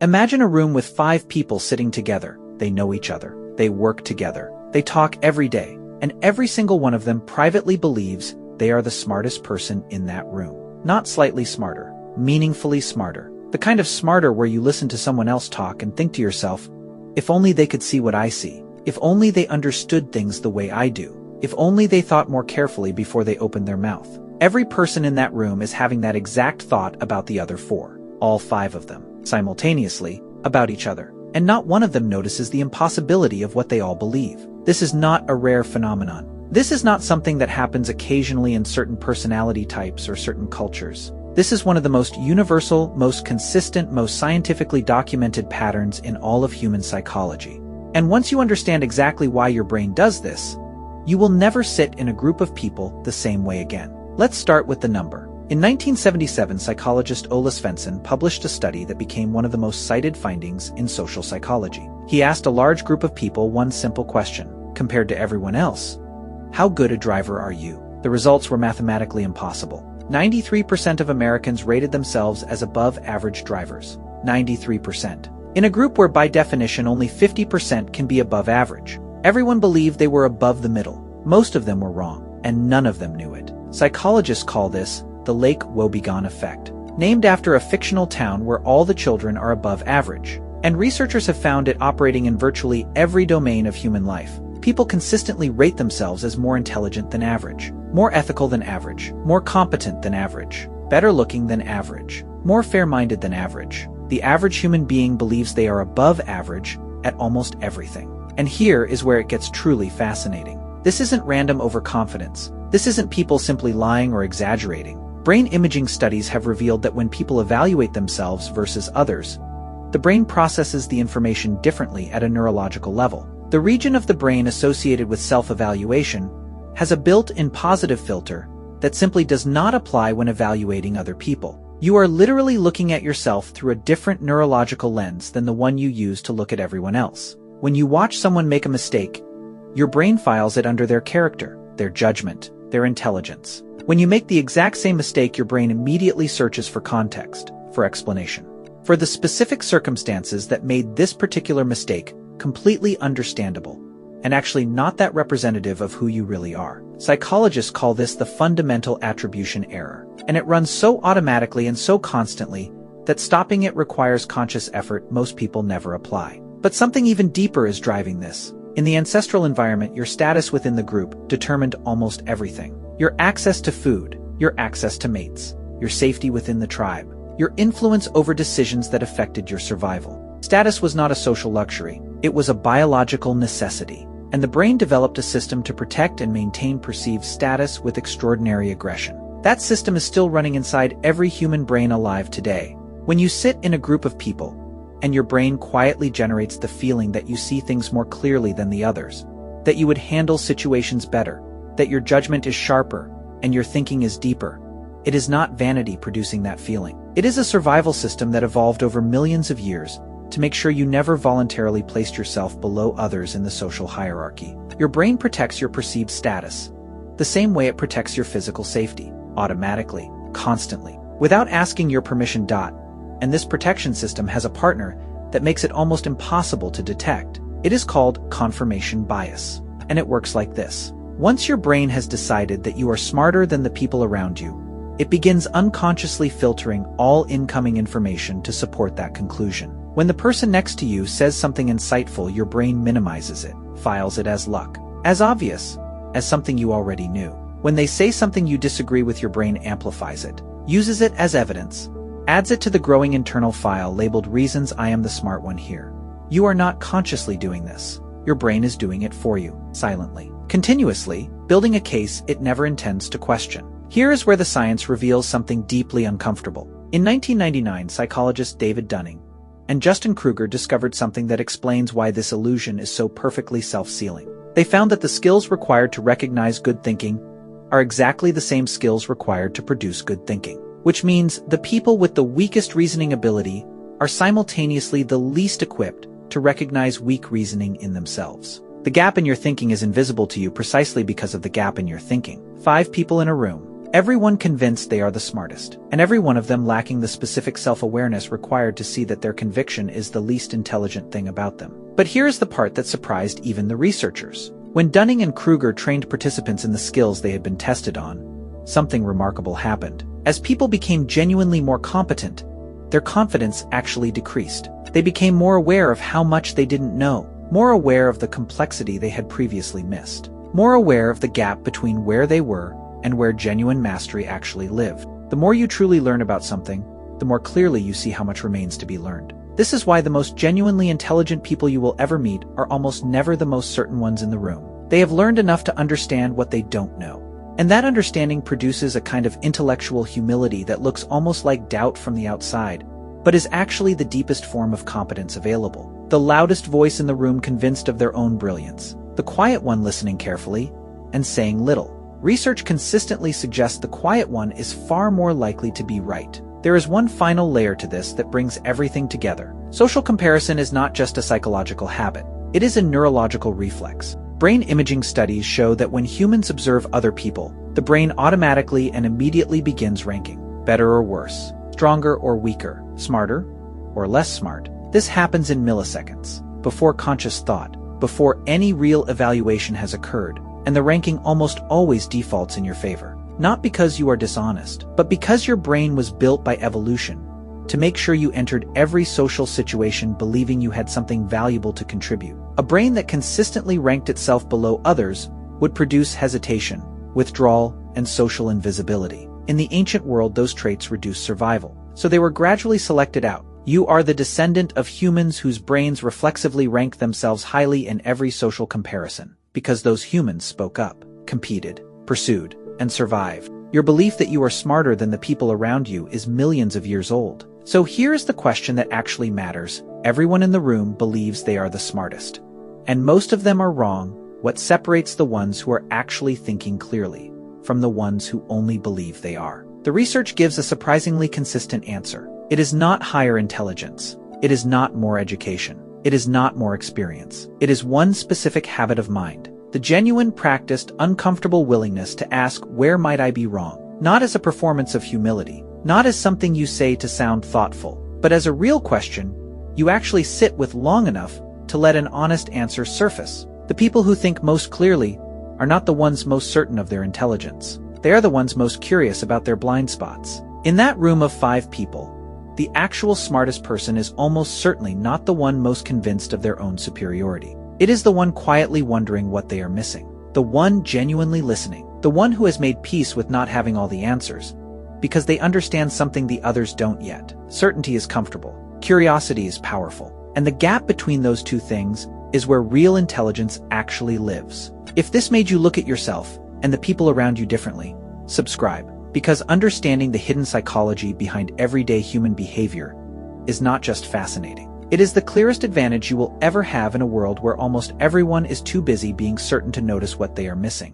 Imagine a room with 5 people sitting together. They know each other. They work together. They talk every day. And every single one of them privately believes they are the smartest person in that room. Not slightly smarter, meaningfully smarter. The kind of smarter where you listen to someone else talk and think to yourself, if only they could see what I see. If only they understood things the way I do. If only they thought more carefully before they opened their mouth. Every person in that room is having that exact thought about the other 4, all 5 of them, simultaneously, about each other. And not one of them notices the impossibility of what they all believe. This is not a rare phenomenon. This is not something that happens occasionally in certain personality types or certain cultures. This is one of the most universal, most consistent, most scientifically documented patterns in all of human psychology. And once you understand exactly why your brain does this, you will never sit in a group of people the same way again. Let's start with the number. In 1977, psychologist Ole Svensson published a study that became one of the most cited findings in social psychology. He asked a large group of people one simple question. Compared to everyone else, how good a driver are you? The results were mathematically impossible. 93% of Americans rated themselves as above average drivers. 93%. In a group where by definition only 50% can be above average, everyone believed they were above the middle. Most of them were wrong, and none of them knew it. Psychologists call this the Lake Wobegon effect, named after a fictional town where all the children are above average. And researchers have found it operating in virtually every domain of human life. People consistently rate themselves as more intelligent than average, more ethical than average, more competent than average, better looking than average, more fair-minded than average. The average human being believes they are above average at almost everything. And here is where it gets truly fascinating. This isn't random overconfidence. This isn't people simply lying or exaggerating. Brain imaging studies have revealed that when people evaluate themselves versus others, the brain processes the information differently at a neurological level. The region of the brain associated with self-evaluation has a built-in positive filter that simply does not apply when evaluating other people. You are literally looking at yourself through a different neurological lens than the one you use to look at everyone else. When you watch someone make a mistake, your brain files it under their character, their judgment, their intelligence. When you make the exact same mistake, your brain immediately searches for context, for explanation, for the specific circumstances that made this particular mistake completely understandable, and actually not that representative of who you really are. Psychologists call this the fundamental attribution error, and it runs so automatically and so constantly that stopping it requires conscious effort most people never apply. But something even deeper is driving this. In the ancestral environment, your status within the group determined almost everything. Your access to food, your access to mates, your safety within the tribe, your influence over decisions that affected your survival. Status was not a social luxury, it was a biological necessity, and the brain developed a system to protect and maintain perceived status with extraordinary aggression. That system is still running inside every human brain alive today. When you sit in a group of people, and your brain quietly generates the feeling that you see things more clearly than the others, that you would handle situations better, that your judgment is sharper, and your thinking is deeper. It is not vanity producing that feeling. It is a survival system that evolved over millions of years to make sure you never voluntarily placed yourself below others in the social hierarchy. Your brain protects your perceived status, the same way it protects your physical safety, automatically, constantly, without asking your permission. And this protection system has a partner that makes it almost impossible to detect. It is called confirmation bias, and it works like this. Once your brain has decided that you are smarter than the people around you, it begins unconsciously filtering all incoming information to support that conclusion. When the person next to you says something insightful, your brain minimizes it, files it as luck, as obvious, as something you already knew. When they say something you disagree with, your brain amplifies it, uses it as evidence, adds it to the growing internal file labeled reasons I am the smart one here. You are not consciously doing this. Your brain is doing it for you, silently, continuously, building a case it never intends to question. Here is where the science reveals something deeply uncomfortable. In 1999, psychologists David Dunning and Justin Kruger discovered something that explains why this illusion is so perfectly self-sealing. They found that the skills required to recognize good thinking are exactly the same skills required to produce good thinking, which means the people with the weakest reasoning ability are simultaneously the least equipped to recognize weak reasoning in themselves. The gap in your thinking is invisible to you precisely because of the gap in your thinking. 5 people in a room. Everyone convinced they are the smartest, and every one of them lacking the specific self-awareness required to see that their conviction is the least intelligent thing about them. But here is the part that surprised even the researchers. When Dunning and Kruger trained participants in the skills they had been tested on, something remarkable happened. As people became genuinely more competent, their confidence actually decreased. They became more aware of how much they didn't know, more aware of the complexity they had previously missed, more aware of the gap between where they were and where genuine mastery actually lived. The more you truly learn about something, the more clearly you see how much remains to be learned. This is why the most genuinely intelligent people you will ever meet are almost never the most certain ones in the room. They have learned enough to understand what they don't know. And that understanding produces a kind of intellectual humility that looks almost like doubt from the outside, but is actually the deepest form of competence available. The loudest voice in the room convinced of their own brilliance, the quiet one listening carefully and saying little. Research consistently suggests the quiet one is far more likely to be right. There is one final layer to this that brings everything together. Social comparison is not just a psychological habit. It is a neurological reflex. Brain imaging studies show that when humans observe other people, the brain automatically and immediately begins ranking, better or worse, stronger or weaker, smarter or less smart. This happens in milliseconds, before conscious thought, before any real evaluation has occurred, and the ranking almost always defaults in your favor. Not because you are dishonest, but because your brain was built by evolution to make sure you entered every social situation believing you had something valuable to contribute. A brain that consistently ranked itself below others would produce hesitation, withdrawal, and social invisibility. In the ancient world, those traits reduced survival, so they were gradually selected out. You are the descendant of humans whose brains reflexively rank themselves highly in every social comparison, because those humans spoke up, competed, pursued, and survived. Your belief that you are smarter than the people around you is millions of years old. So here's the question that actually matters. Everyone in the room believes they are the smartest. And most of them are wrong. What separates the ones who are actually thinking clearly from the ones who only believe they are? The research gives a surprisingly consistent answer. It is not higher intelligence. It is not more education. It is not more experience. It is one specific habit of mind. The genuine, practiced, uncomfortable willingness to ask, where might I be wrong? Not as a performance of humility, not as something you say to sound thoughtful, but as a real question you actually sit with long enough to let an honest answer surface. The people who think most clearly are not the ones most certain of their intelligence. They are the ones most curious about their blind spots. In that room of 5 people, the actual smartest person is almost certainly not the one most convinced of their own superiority. It is the one quietly wondering what they are missing, the one genuinely listening, the one who has made peace with not having all the answers, because they understand something the others don't yet. Certainty is comfortable, curiosity is powerful, and the gap between those two things is where real intelligence actually lives. If this made you look at yourself and the people around you differently, subscribe, because understanding the hidden psychology behind everyday human behavior is not just fascinating. It is the clearest advantage you will ever have in a world where almost everyone is too busy being certain to notice what they are missing.